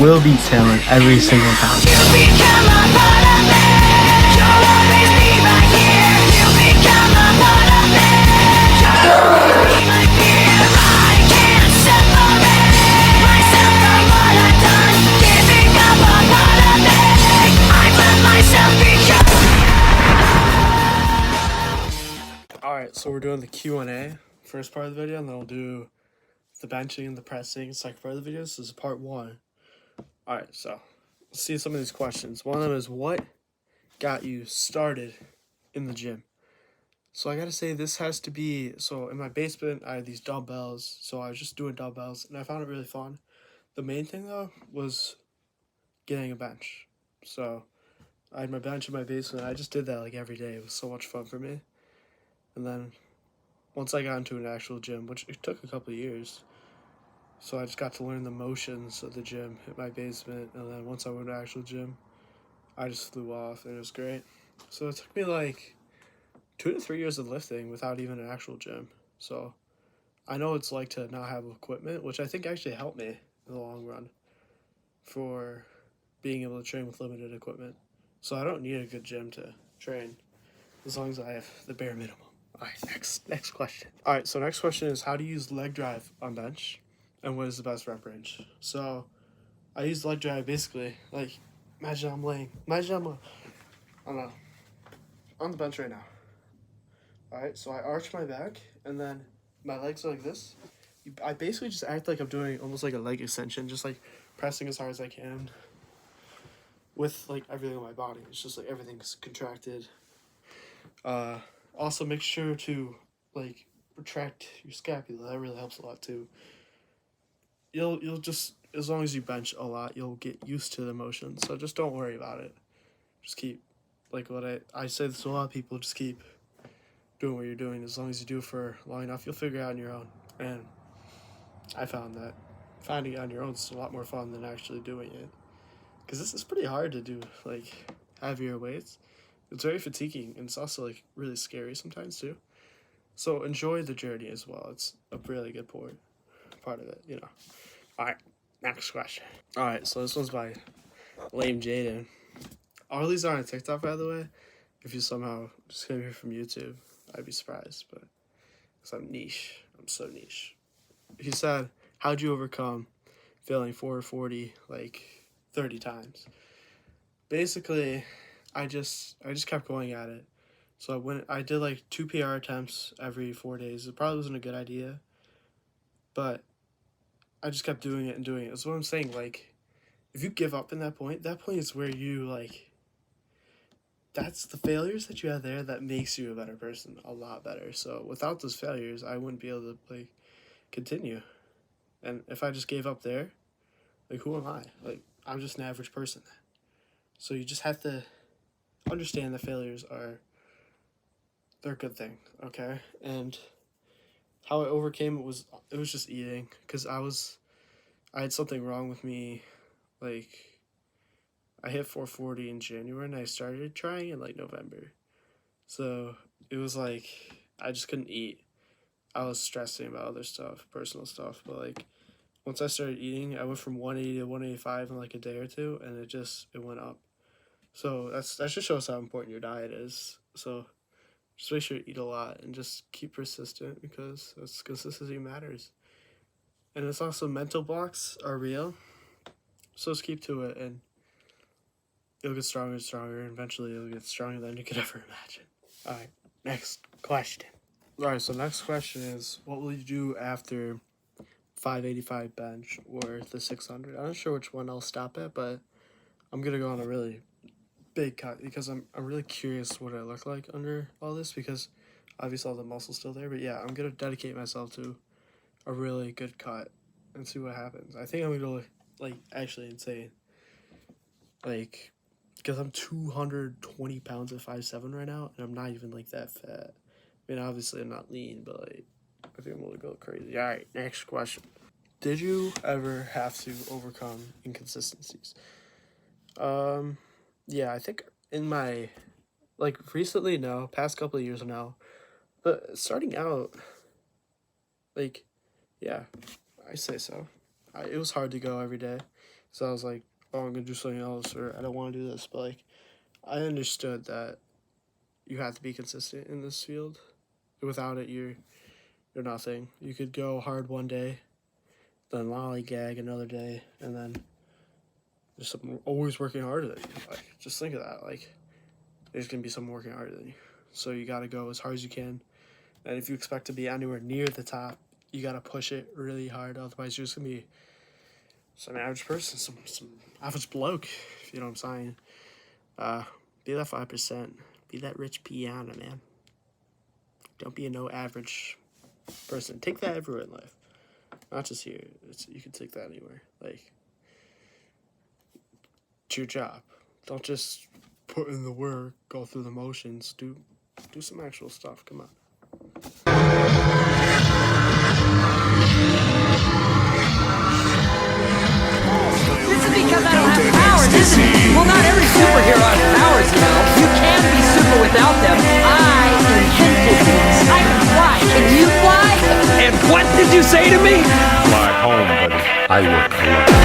will be tailored every single time. You become a part of me. You'll always be right here. You become a part of me. You'll always be my fear. I can't separate myself from what I've done. Giving up a part of me. I've let myself become. Alright, so we're doing the Q&A, first part of the video, and then we'll do the benching and the pressing, second part of the video. So this is part 1. Alright, so let's see some of these questions. One of them is, what got you started in the gym? So I gotta say, this has to be, so in my basement, I had these dumbbells, so I was just doing dumbbells, and I found it really fun. The main thing, though, was getting a bench. So I had my bench in my basement. I just did that like every day. It was so much fun for me. And then once I got into an actual gym, which it took a couple of years, so I just got to learn the motions of the gym in my basement. And then once I went to an actual gym, I just flew off, and it was great. So it took me like 2 to 3 years of lifting without even an actual gym. So I know it's like to not have equipment, which I think actually helped me in the long run for being able to train with limited equipment. So I don't need a good gym to train as long as I have the bare minimum. All right, next question. All right, so next question is, how do you use leg drive on bench, and what is the best rep range? So I use leg drive basically like, imagine I'm I don't know, on the bench right now. All right, so I arch my back, and then my legs are like this. I basically just act like I'm doing almost like a leg extension, just like pressing as hard as I can with like everything in my body. It's just like everything's contracted. Also make sure to like retract your scapula. That really helps a lot too. You'll just, as long as you bench a lot, you'll get used to the motion. So just don't worry about it. Just keep, like what I say this to a lot of people, just keep doing what you're doing. As long as you do it for long enough, you'll figure it out on your own. And I found that finding it on your own is a lot more fun than actually doing it. Because this is pretty hard to do, like heavier weights. It's very fatiguing, and it's also like really scary sometimes too. So enjoy the journey as well. It's a really good part of it, you know. All right, next question. All right, so this one's by Lame Jaden. All these are on TikTok, by the way. If you somehow just came here from YouTube, I'd be surprised, but because I'm niche. I'm so niche. He said, how'd you overcome failing 440 like 30 times? Basically, I just kept going at it. So I did like 2 PR attempts every 4 days. It probably wasn't a good idea, but I just kept doing it and doing it. That's what I'm saying. Like, if you give up in that point is where you like, that's the failures that you have there that makes you a better person, a lot better. So without those failures, I wouldn't be able to like continue. And if I just gave up there, like, who am I? Like, I'm just an average person. So you just have to understand that failures they're a good thing, okay? And how I overcame it was just eating, because I had something wrong with me. Like, I hit 440 in January, and I started trying in like November. So it was like I just couldn't eat. I was stressing about other stuff, personal stuff, but like once I started eating, I went from 180 to 185 in like a day or two, and it went up. So that just shows how important your diet is. So just make sure you eat a lot and just keep persistent, because consistency matters. And it's also, mental blocks are real. So just keep to it, and you'll get stronger and stronger, and eventually you'll get stronger than you could ever imagine. Alright, next question. Alright, so next question is, what will you do after 585 bench or the 600? I'm not sure which one I'll stop at, but I'm gonna go on a really big cut, because I'm really curious what I look like under all this, because obviously all the muscle's still there. But yeah, I'm gonna dedicate myself to a really good cut and see what happens. I think I'm gonna go like actually insane, like, because I'm 220 pounds at 5'7" right now, and I'm not even like that fat. I mean, obviously I'm not lean, but like I think I'm gonna go crazy. All right, next question. Did you ever have to overcome inconsistencies? Yeah, I think in my, like, recently, no, past couple of years, no, but starting out, like, yeah, I say so. It was hard to go every day. So I was like, oh, I'm gonna do something else, or I don't want to do this. But like, I understood that you have to be consistent in this field. Without it, you're nothing. You could go hard one day, then lollygag another day, and then there's someone always working harder than you. Like, just think of that. Like, there's gonna be someone working harder than you. So you gotta go as hard as you can. And if you expect to be anywhere near the top, you gotta push it really hard. Otherwise, you're just gonna be some average person, some average bloke. If you know what I'm saying. Be that 5%. Be that rich piano, man. Don't be a no average person. Take that everywhere in life, not just here. You can take that anywhere. Like, it's your job. Don't just put in the work, go through the motions. Do some actual stuff. Come on. This is because I don't have powers, isn't it? Well, not every superhero has powers, you know. You can be super without them. I invented these. I can fly. Can you fly? And what did you say to me? Fly home, buddy. I work alone.